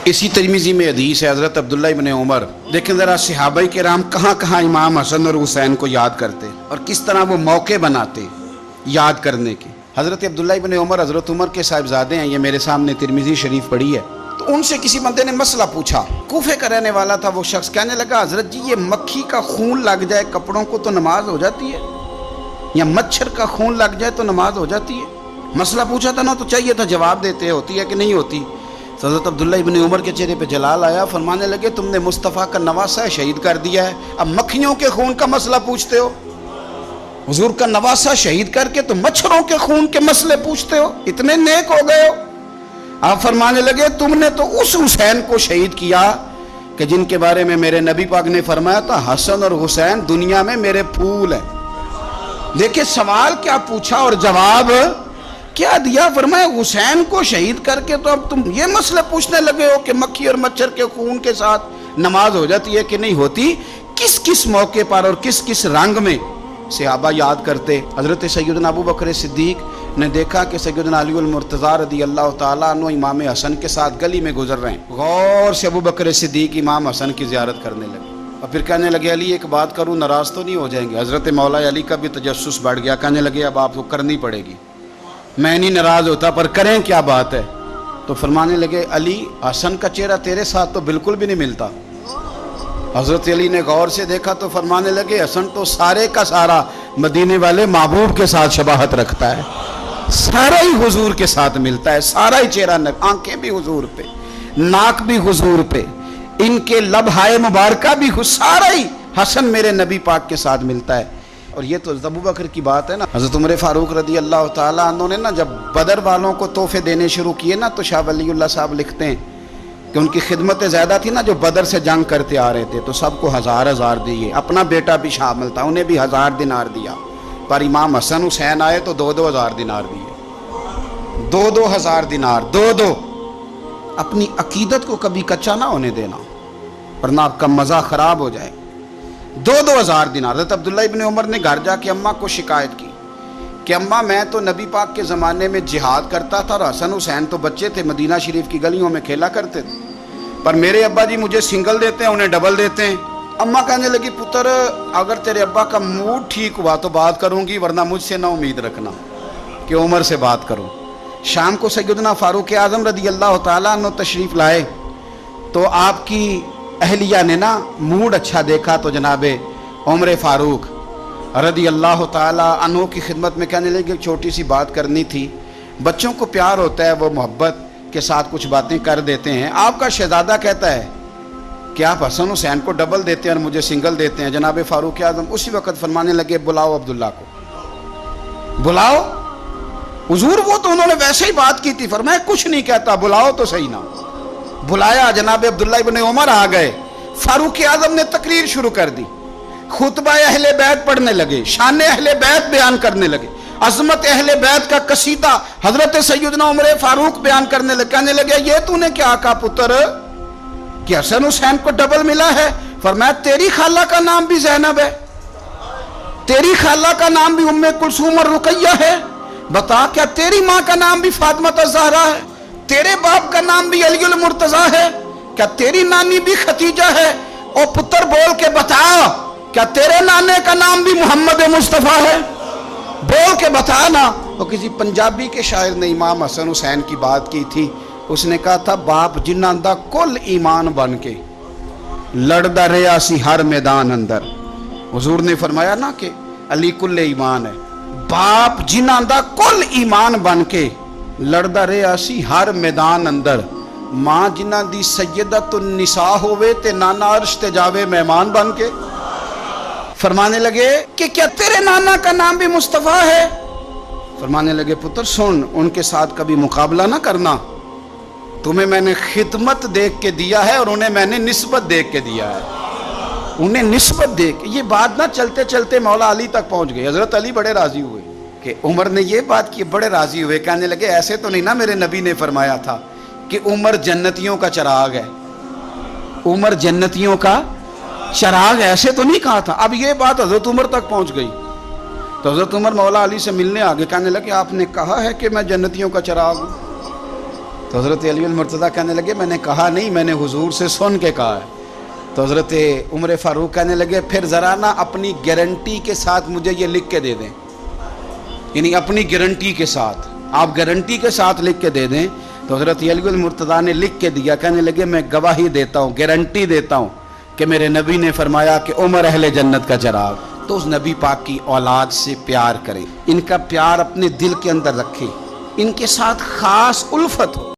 اسی ترمذی میں حدیث ہے حضرت عبداللہ ابن عمر، دیکھیں ذرا صحابہ کرام کہاں کہاں امام حسن اور حسین کو یاد کرتے اور کس طرح وہ موقع بناتے یاد کرنے کے۔ حضرت عبداللہ ابن عمر حضرت عمر کے صاحبزادے ہیں، یہ میرے سامنے ترمذی شریف پڑھی ہے۔ تو ان سے کسی بندے نے مسئلہ پوچھا، کوفے کا رہنے والا تھا وہ شخص، کہنے لگا حضرت جی یہ مکھی کا خون لگ جائے کپڑوں کو تو نماز ہو جاتی ہے، یا مچھر کا خون لگ جائے تو نماز ہو جاتی ہے؟ مسئلہ پوچھا تھا نا تو چاہیے تھا جواب دیتے، ہوتی ہے کہ نہیں ہوتی؟ حضرت عبداللہ ابن عمر کے چہرے پہ جلال آیا، فرمانے لگے تم نے مصطفیٰ کا نواسہ شہید کر دیا ہے، اب مکھیوں کے خون کا مسئلہ پوچھتے ہو؟ حضور کا نواسہ شہید کر کے تو مچھروں کے خون کے مسئلے پوچھتے ہو؟ اتنے نیک ہو گئے ہو؟ آپ فرمانے لگے تم نے تو اس حسین کو شہید کیا کہ جن کے بارے میں میرے نبی پاک نے فرمایا تھا حسن اور حسین دنیا میں میرے پھول ہیں۔ دیکھیں سوال کیا پوچھا اور جواب کیا دیا، فرمایا حسین کو شہید کر کے تو اب تم یہ مسئلہ پوچھنے لگے ہو کہ مکھی اور مچھر کے خون کے ساتھ نماز ہو جاتی ہے کہ نہیں ہوتی؟ کس کس موقع پر اور کس کس رنگ میں صحابہ یاد کرتے۔ حضرت سیدنا ابو بکر صدیق نے دیکھا کہ سیدنا علی المرتضیٰ رضی اللہ تعالیٰ عنہ امام حسن کے ساتھ گلی میں گزر رہے ہیں، غور سے ابو بکر صدیق امام حسن کی زیارت کرنے لگے اور پھر کہنے لگے علی ایک بات کروں، ناراض تو نہیں ہو جائیں گے؟ حضرت مولا علی کا بھی تجسس بڑھ گیا، کہنے لگے اب آپ کو کرنی پڑے گی، میں نہیں ناراض ہوتا پر کریں کیا بات ہے؟ تو فرمانے لگے علی حسن کا چہرہ تیرے ساتھ تو بالکل بھی نہیں ملتا۔ حضرت علی نے غور سے دیکھا تو فرمانے لگے حسن تو سارے کا سارا مدینے والے محبوب کے ساتھ شباہت رکھتا ہے، سارا ہی حضور کے ساتھ ملتا ہے، سارا ہی چہرہ، آنکھیں بھی حضور پہ، ناک بھی حضور پہ، ان کے لب ہائے مبارکہ بھی، سارا ہی حسن میرے نبی پاک کے ساتھ ملتا ہے۔ اور یہ تو ابو بکر کی بات ہے نا۔ حضرت عمر فاروق رضی اللہ تعالیٰ عنہ نے نا جب بدر والوں کو تحفے دینے شروع کیے نا تو شاہ ولی اللہ صاحب لکھتے ہیں کہ ان کی خدمتیں زیادہ تھی نا، جو بدر سے جنگ کرتے آ رہے تھے تو سب کو ہزار ہزار دیے، اپنا بیٹا بھی شامل تھا، انہیں بھی 1000 دینار دیا، پر امام حسن حسین آئے تو 2-2 ہزار دینار دیے، 2-2 ہزار دینار، 2-2۔ اپنی عقیدت کو کبھی کچا نہ ہونے دینا ورنہ آپ کا مزہ خراب ہو جائے۔ 2-2 ہزار دینار۔ حضرت عبداللہ ابن عمر نے گھر جا کے اماں کو شکایت کی کہ اماں میں تو نبی پاک کے زمانے میں جہاد کرتا تھا اور حسن حسین تو بچے تھے، مدینہ شریف کی گلیوں میں کھیلا کرتے تھے، پر میرے ابا جی مجھے سنگل دیتے ہیں، انہیں ڈبل دیتے ہیں۔ اماں کہنے لگی پتر اگر تیرے ابا کا موڈ ٹھیک ہوا تو بات کروں گی، ورنہ مجھ سے نہ امید رکھنا کہ عمر سے بات کروں۔ شام کو سیدنا فاروق اعظم رضی اللہ تعالیٰ عنہ تشریف لائے تو آپ کی اہلیہ نے نا موڈ اچھا دیکھا تو جناب عمر فاروق رضی اللہ تعالیٰ عنہ کی خدمت میں کہنے لگے ایک چھوٹی سی بات کرنی تھی، بچوں کو پیار ہوتا ہے وہ محبت کے ساتھ کچھ باتیں کر دیتے ہیں، آپ کا شہزادہ کہتا ہے کہ آپ حسن حسین کو ڈبل دیتے ہیں اور مجھے سنگل دیتے ہیں۔ جناب فاروق اعظم اسی وقت فرمانے لگے بلاؤ عبداللہ کو، بلاؤ۔ حضور وہ تو انہوں نے ویسے ہی بات کی تھی، فرمایا کچھ نہیں کہتا، بلاؤ تو صحیح نا۔ بلایا، جناب عبداللہ ابن عمر آ گئے، فاروق اعظم نے تقریر شروع کر دی، خطبہ اہل بیت پڑھنے لگے، شان اہل بیت بیان کرنے لگے، عظمت اہل بیت کا قصیدہ حضرت سیدنا عمر فاروق بیان کرنے لگے۔ کہنے لگے یہ تو نے کیا کہا پتر کہ حسن حسین کو ڈبل ملا ہے؟ فرمایا تیری خالہ کا نام بھی زینب ہے، تیری خالہ کا نام بھی ام کلثوم اور رقیہ ہے، بتا کیا تیری ماں کا نام بھی فاطمہ الزہرا ہے، تیرے باپ کا نام بھی علی المرتضیٰ ہے، کیا تیری نانی بھی ختیجہ ہے؟ اور پتر بول کے بتا کیا تیرے نانے کا نام بھی محمد مصطفیٰ ہے؟ بول کے بتا نا۔ وہ کسی پنجابی کے شاعر نے امام حسن حسین کی بات کی تھی، اس نے کہا تھا باپ جنہاں دا کل ایمان بن کے لڑدا رہیا سی ہر میدان اندر۔ حضور نے فرمایا نا کہ علی کل ایمان ہے، باپ جنہاں دا کل ایمان بن کے لڑدا رہیا سی ہر میدان اندر، ماں جنہاں دی سیدت النساء ہوئے تے نانا عرش تے جاوے مہمان بن کے۔ فرمانے لگے کہ کیا تیرے نانا کا نام بھی مصطفیٰ ہے؟ فرمانے لگے پتر سن، ان کے ساتھ کبھی مقابلہ نہ کرنا، تمہیں میں نے خدمت دیکھ کے دیا ہے اور انہیں میں نے نسبت دیکھ کے دیا ہے، انہیں نسبت دیکھ۔ یہ بات نہ چلتے چلتے مولا علی تک پہنچ گئی۔ حضرت علی بڑے راضی ہوئے کہ عمر نے یہ بات کی، بڑے راضی ہوئے، کہنے لگے ایسے تو نہیں نا میرے نبی نے فرمایا تھا کہ عمر جنتیوں کا چراغ ہے، عمر جنتیوں کا چراغ، ایسے تو نہیں کہا تھا۔ اب یہ بات حضرت عمر تک پہنچ گئی تو حضرت عمر مولا علی سے ملنے آگے، کہنے لگے آپ نے کہا ہے کہ میں جنتیوں کا چراغ ہوں؟ تو حضرت علی المرتضیٰ کہنے لگے میں نے کہا نہیں، میں نے حضور سے سن کے کہا ہے۔ تو حضرت عمر فاروق کہنے لگے پھر ذرا نا اپنی گارنٹی کے ساتھ مجھے یہ لکھ کے دے دیں، یعنی اپنی گارنٹی کے ساتھ، آپ گارنٹی کے ساتھ لکھ کے دے دیں۔ تو حضرت علی المرتضیٰ نے لکھ کے دیا، کہنے لگے میں گواہی دیتا ہوں، گارنٹی دیتا ہوں کہ میرے نبی نے فرمایا کہ عمر اہل جنت کا چراغ۔ تو اس نبی پاک کی اولاد سے پیار کریں، ان کا پیار اپنے دل کے اندر رکھیں، ان کے ساتھ خاص الفت ہو۔